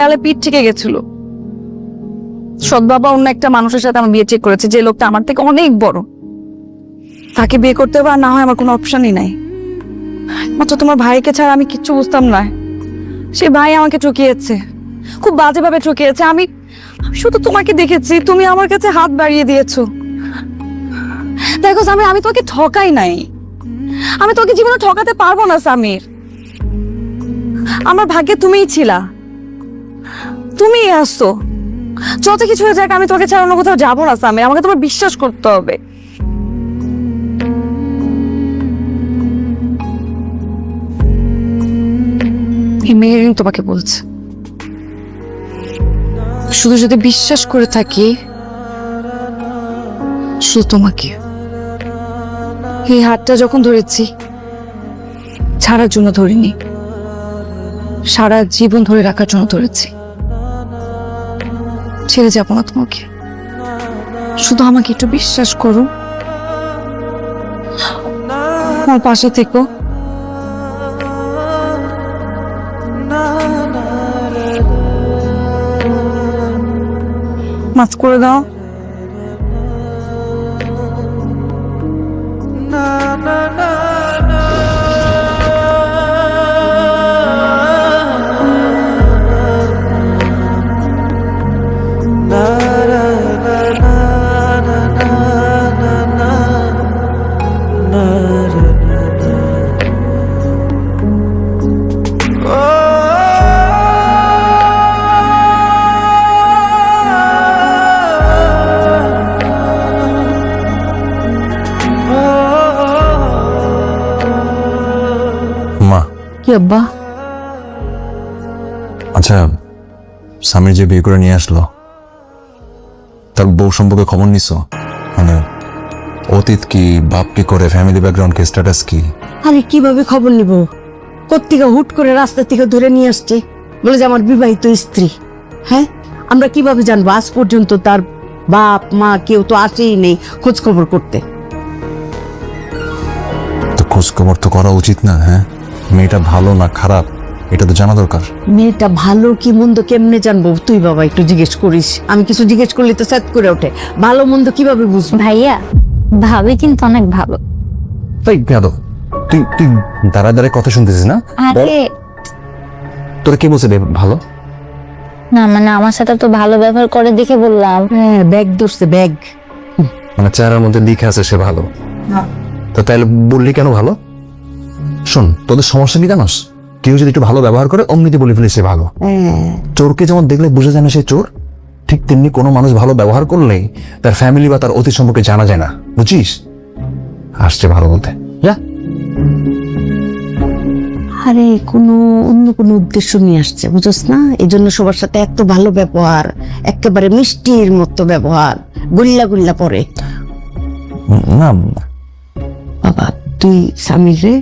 গালে পিঠ থেকে গেছিল। সৎ বাবা অন্য একটা মানুষের সাথে আমার বিয়ে ঠিক করেছে, যে লোকটা আমার থেকে অনেক বড়। তাকে বিয়ে করতে হবে আর না হয় আমার কোনো অপশনই নাই। মাত্র তোমার ভাইকে ছাড়া আমি কিচ্ছু বুঝতাম না। সে ভাই আমাকে ঠকিয়েছে, খুব বাজেভাবে ঠকিয়েছে। আমি শুধু তোমাকে দেখেছি, তুমি আমার কাছে হাত বাড়িয়ে দিয়েছো। দেখো সামির, আমি তোকে ঠকাই নাই, আমি তোকে জীবনে ঠকাতে পারবো না সামির। আমার ভাগ্যে তুমিই ছিলা, তুমিই আসছো। যত কিছু হয়ে যাক, আমি তোকে ছাড়া অন্য কোথাও যাবো না সামির, আমাকে তোমার বিশ্বাস করতে হবে। মেহেরিন তোমাকে বলছে, শুধু যদি বিশ্বাস করে থাকি শুধু তোমাকে। এই হাতটা যখন ধরেছি ছাড়ার জন্য ধরিনি, সারা জীবন ধরে রাখার জন্য ধরেছি। ছেড়ে যাবো না তোমাকে, শুধু আমাকে একটু বিশ্বাস করো, আমার পাশে থেকো। মাফ করে দাও। কি আব্বা? আচ্ছা, স্বামীর যে বিয়ে করে নিয়ে আসলো তার বউ সম্পর্কে খবর নিছো? মানে অতীত কি, বাপ কি করে, ফ্যামিলি ব্যাকগ্রাউন্ড কি, স্ট্যাটাস কি? আরে কিভাবে খবর নিব? কোত্থেকে হুট করে রাস্তা থেকে ধরে নিয়ে আসছে, বলে যে আমার বিবাহিত স্ত্রী। হ্যাঁ, আমরা কিভাবে জানবো? আজ পর্যন্ত তার বাপ মা কেউ তো আসেই নেই খোঁজ খবর করতে। তো খোঁজ খবর তো করা উচিত না? হ্যাঁ, মেয়েটা ভালো না খারাপ এটা তো জানা দরকার। মেয়েটা ভালো কি মন্দ কেমনে জানবো? তুই বাবা একটু জিজ্ঞেস করিস। আমি কিছু জিজ্ঞেস করলে তো স্যাট করে ওঠে। ভালো মন্দ কিভাবে বুঝবো? ভাইয়া, ভাবি কিন্তু অনেক ভালো। তাই বেয়াদব, তুই তুই দাঁড়ায় দাঁড়ায় কথা শুনতেছিস না? আরে তোরা কে বলছে ভালো? না, মানে আমার সাথে তো ভালো ব্যবহার করে দেখে বললাম। হ্যাঁ, ব্যাগ ধরছে ব্যাগ। মানে চেহারার মধ্যে লিখে আছে সে ভালো, তো তাইলে বললি কেন ভালো? শোন, তোদের সমস্যা কি জানোস? কেউ যদি একটু ভালো ব্যবহার করে অমনিতে বলে ফেলে সে ভালো। চোরকে যেমন দেখলে বোঝা যায় না সে চোর, ঠিক তেমনি কোনো মানুষ ভালো ব্যবহার করলেই তার ফ্যামিলি বা তার অতীত সম্পর্কে জানা যায় না, বুঝিস? আসছে ভালো বলতে, যা। আরে অন্য কোনো উদ্দেশ্য নিয়ে আসছে, বুঝছ না? এই জন্য সবার সাথে এত ভালো ব্যবহার, একেবারে মিষ্টির মতো ব্যবহার, গুল্লা গুল্লা পরে। না বাবা, তুই স্বামীরে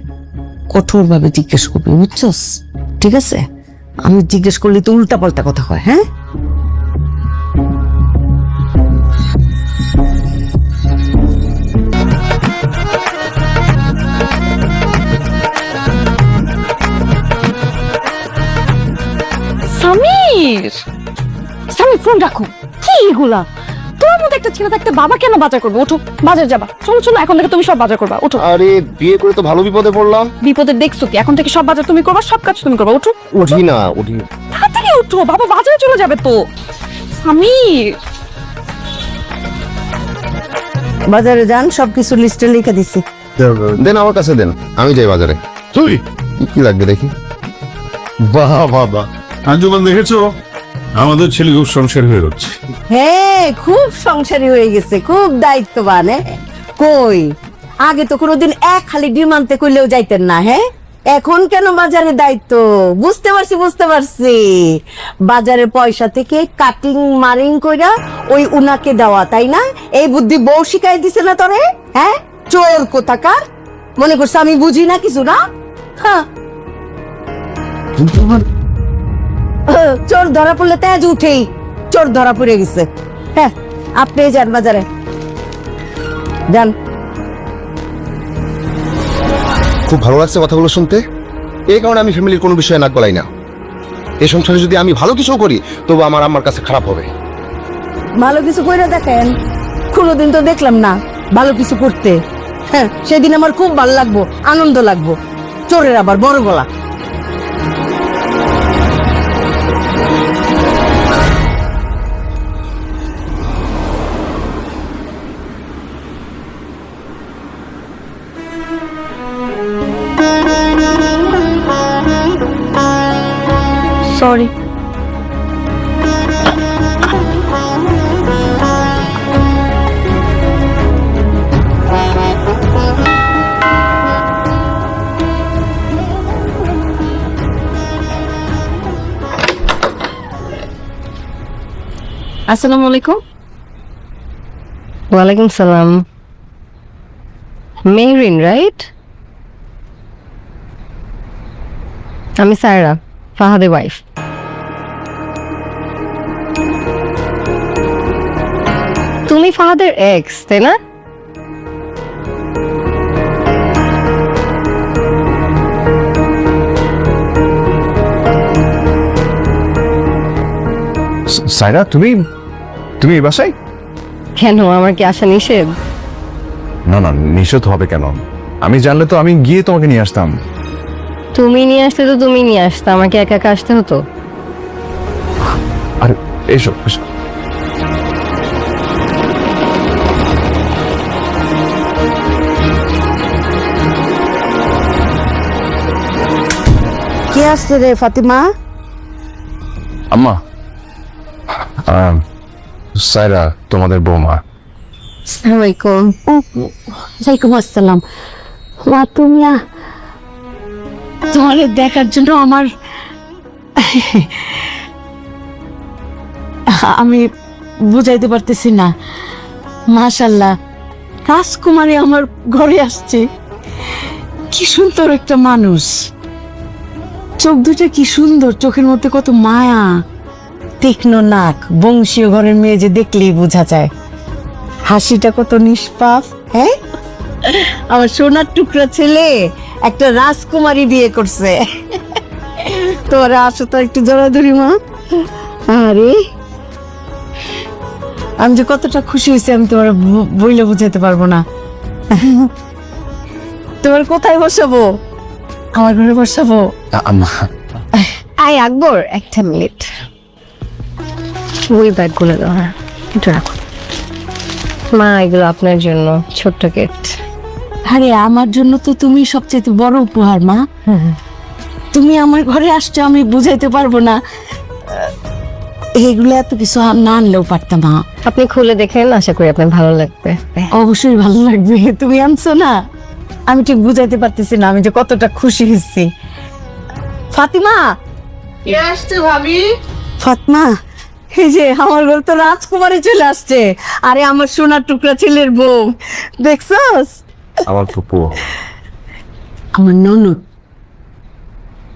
কঠোর ভাবে জিজ্ঞেস করবি, বুঝছস? ঠিক আছে? আমি জিজ্ঞেস করলে তো উল্টা পাল্টা কথা হয়। হ্যাঁ, সামির, সামির ফোন রাখো। কি এগুলা? তোমার মতো একটা ছেলে থাকতে বাবা কেন বাজার করবে? ওঠো, বাজার যাবা। চলো চলো, এখন থেকে তুমি সব বাজার করবা। ওঠো। আরে বিয়ে করে তো ভালো বিপদে পড়লাম। বিপদে দেখছো কি? এখন থেকে সব বাজার তুমি করবা, সব কাজ তুমি করবা। ওঠো, উঠি না, উঠি। তাড়াতাড়ি ওঠো, বাবা বাজারে চলে যাবে তো। সামির, বাজারে যান, সবকিছু লিস্টে লিখে দিছি। দেন আমার কাছে দেন, আমি যাই বাজারে। তুই কি লাগবে দেখি। বাহ বাবা, আঞ্জুমান দেখেছো? আমাদের ছেলে খুব সংসার হয়ে যাচ্ছে। হ্যাঁ, খুব সংসারী হয়ে গেছে, খুব দায়িত্ববান। কই আগে তো কোনোদিন এক খালি ডিম আনতে কইলেও যাইতেন না। হ্যাঁ, এখন কেন বাজারে দায়িত্ব? বুঝতে পারছি। বাজারের পয়সা থেকে কাটিং মারিং কইরা ওই উনাকে দেওয়া, তাই না? এই বুদ্ধি বউ শিখাই দিছে না তোরে? হ্যাঁ, চোর কোথাকার। মনে করছে আমি বুঝি না কিছু, না? হ্যাঁ, চোর ধরা পড়লে তেজ উঠেই। চোর ধরা পড়ে গেছে। হ্যাঁ, আপনি যান বাজারে, যান। খুব ভালো লাগছে কথাগুলো শুনতে। এই কারণে আমি ফ্যামিলির কোনো বিষয়ে নাক গলাই না। এই সংসারে যদি আমি ভালো কিছু করি তবু আমার আম্মার কাছে খারাপ হবে। ভালো কিছু কইরা দেখেন, কোনোদিন তো দেখলাম না ভালো কিছু করতে। হ্যাঁ, সেদিন আমার খুব ভালো লাগবো, আনন্দ লাগবো। চোরের আবার বড় গলা। সরি। আসসালামু আলাইকুম। ওয়ালাইকুম সালাম। মেহরিন, রাইট? আমি সায়রা, ফাহাদের ওয়াইফ। তুমি ফাহাদের এক্স, তাই না? সাইরা, তুমি তুমি এই বাসায়? কেন, আমার কি আসা নিষেধ? না না, নিষেধ হবে কেন? আমি জানলে তো আমি গিয়ে তোমাকে নিয়ে আসতাম। তুমি নিয়ে আসতে তো তুমি নিয়ে আসতে, আমাকে একা একা আসতে হতো? আর এসো এসো। কে আসছে রে ফাতিমা? আম্মা, সাইরা তোমাদের বৌমা। আসসালামাইকুম। ওয়ালাইকুম আসসালাম। মা, তুমি তোমার দেখার জন্য আমি বুঝাইতে পারতেছি না। মাশাআল্লাহ, রাজকুমারী আমার ঘরে আসছে। কি সুন্দর একটা মানুষ, চোখ দুটো কি সুন্দর, চোখের মধ্যে কত মায়া, তীক্ষ্ণ নাক, বংশীয় ঘরের মেয়ে যে দেখলেই বোঝা যায়। হাসিটা কত নিষ্পাপ। হ্যাঁ, আমার সোনার টুকরা ছেলে একটা রাজকুমারী বিয়ে করছে। তোরা আসো তো একটু জড়াধরি মা। আরে আমি যে কতটা খুশি হয়েছি আমি তোমার বইলে বুঝাতে পারবো না। তোমার কোথায় বসাবো? আমার ঘরে বসাবো? আম্মা, আই আকবর, একটা মিনিট। ওই ব্যাগগুলো দাও, হ্যাঁ একটু রাখো। মা, এগুলো আপনার জন্য ছোট্ট গিফট। আরে আমার জন্য তো তুমি সবচেয়ে বড় উপহার মা। তুমি আমার ঘরে আসছো, আমি বুঝাইতে পারবো না। এগুলো এত কিছু না আনলেও পারতাম। মা, আপনি খুলে দেখেন, আশা করি আপনার ভালো লাগবে। অবশ্যই ভালো লাগবে। তুমি আনছো না, আমি ঠিক বুঝাইতে পারতেছি না আমি যে কতটা খুশি হচ্ছি। ফাতিমা, ফাতমা, এই যে আমার ঘরে তো রাজকুমারী চলে আসছে। আরে আমার সোনার টুকরা ছেলের বউ, দেখছস? আমার ফুপু। আমার ননদ।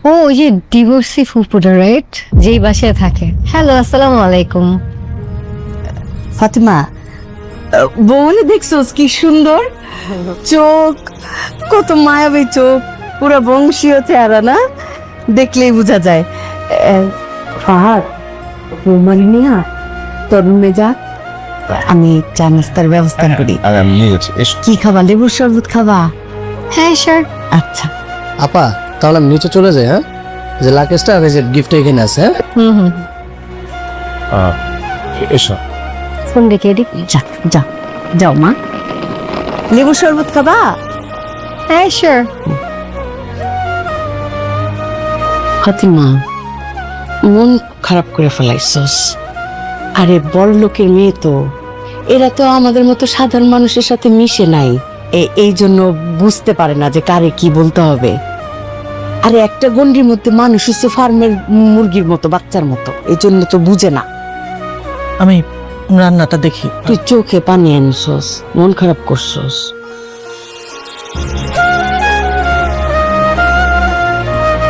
ও, ওই যে ডিভোর্সি ফুপুটা, রাইট? যেই বাসায় থাকে। হ্যালো, আসসালামু আলাইকুম। ফাতিমা, বউলে দেখছস কি সুন্দর চোখ, কত মায়াবী চোখ, পুরো বংশীয় চেহারা না, দেখলেই বোঝা যায়। ফাহাদ, বৌমারি নিয়ে তোর রুমে যা, আমি চা নাস্তার ব্যবস্থা করি। আমি নিয়ে যাচ্ছি, এসো। কি খাবা, লেবুর শরবত খাবা? হ্যাঁ স্যার। আচ্ছা। আপা, তাহলে আমি নিচে চলে যাই। হ্যাঁ, যে লাকেজটা আর এই যে গিফট এখানে আছে। হ্যাঁ, হুম হুম, এসো। ফোন রেখে এদিক যা, যা যাও মা। লেবুর শরবত খাবা? হ্যাঁ স্যার। ফাতিমা, মন খারাপ করে ফেলাইছস। আরে বড় লোকের মেয়ে তো, এরা তো আমাদের মতো সাধারণ মানুষের সাথে মিশে নাই, এই জন্য বুঝতে পারে না যে কারে কি বলতে হবে। আরে একটা গন্ডির মধ্যে মানুষ হচ্ছে ফার্মের মুরগির মতো, বাচ্চার মতো, এই জন্য তো বুঝে না। আমি রান্নাটা দেখি। তুই চোখে পানি আনছস, মন খারাপ করছস।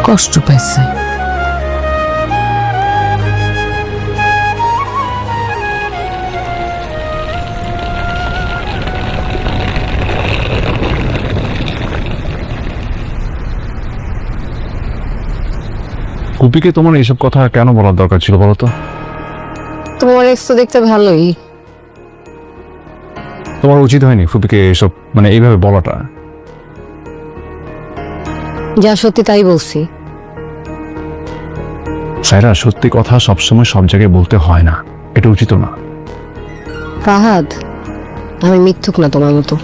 কষ্ট পাইছে। ফুপিকে তোমার এইসব কথা কেন বলার দরকার ছিল বলো তো? তোমার এক্স তো দেখতে ভালোই। তোমার উচিত হয়নি ফুপিকে এসব মানে এইভাবে বলাটা। যা সত্যি তাই বলছি। সাইরা, সত্যি কথা সবসময় সব জায়গায় বলতে হয় না, এটা উচিত না। ফাহাদ, আমি মিথ্যুক না তোমার মতো।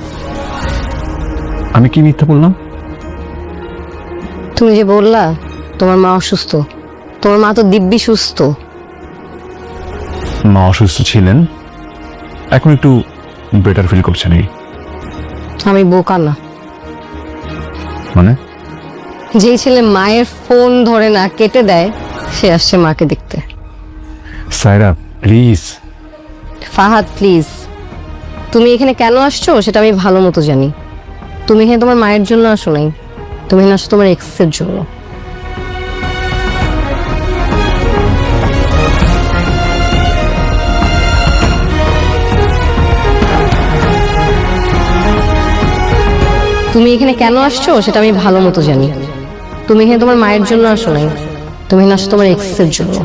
আমি কি মিথ্যা বললাম? তুমি যে বললা তোমার মা অসুস্থ, তোমার মা তো দিব্যি সুস্থ। মা অসুস্থ ছিলেন, এখন একটু বেটার ফিল করছেন। এই আমি বোকা না। মানে যেই ছেলে মায়ের ফোন ধরে না কেটে দেয় সে আসছে মাকে দেখতে। সাইরা প্লিজ। ফাহাদ প্লিজ, তুমি এখানে কেন আসছো সেটা আমি ভালো মতো জানি। তুমি এখানে তোমার মায়ের জন্য আসো নাই, তুমি এখানে আসছো তোমার এক্সের জন্য। তুমি এখানে কেন আসছো সেটা আমি ভালো মতো জানি। তুমি এখানে তোমার মায়ের জন্য আসো নাই, তুমি এখানে আসছো তোমার এক্সের জন্য।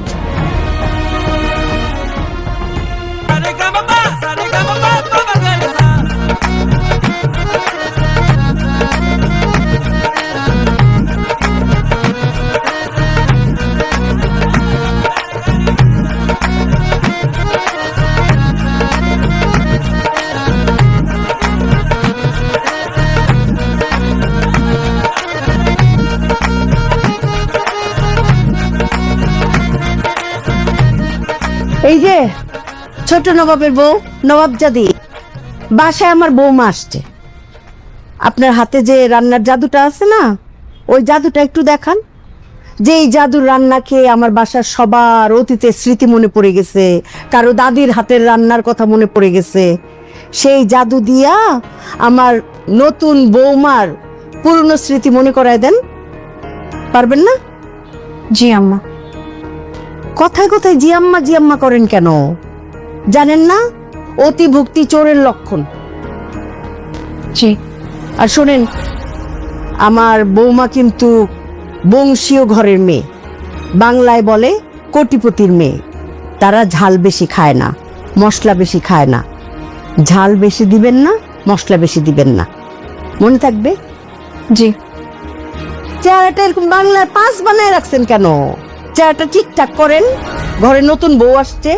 এই যে ছোট নবাবের বউ নবাবজাদি, বাসায় আমার বৌমা আসছে। আপনার হাতে যে রান্নার জাদুটা আছে না, ওই জাদুটা একটু দেখান। যে এই জাদুর রান্না খেয়ে আমার বাসার সবার অতীতের স্মৃতি মনে পড়ে গেছে, কারো দাদির হাতের রান্নার কথা মনে পড়ে গেছে। সেই জাদু দিয়া আমার নতুন বৌমার পুরনো স্মৃতি মনে করায় দেন, পারবেন না? জি আম্মা। কথায় কথায় জিয়াম্মা জিয়াম্মা করেন কেন? জানেন না অতিভক্তি চোরের লক্ষণ? জি। আর শোনেন, আমার বৌমা কিন্তু বংশীয় ঘরের মেয়ে, বাংলায় বলে কোটিপতির মেয়ে। তারা ঝাল বেশি খায় না, মশলা বেশি খায় না। ঝাল বেশি দিবেন না, মশলা বেশি দিবেন না, মনে থাকবে? জি। চেহারাটা এরকম বাংলায় 5 বানায় রাখছেন কেন? চেহারাটা ঠিকঠাক করেন, ঘরে নতুন বউ আসছে।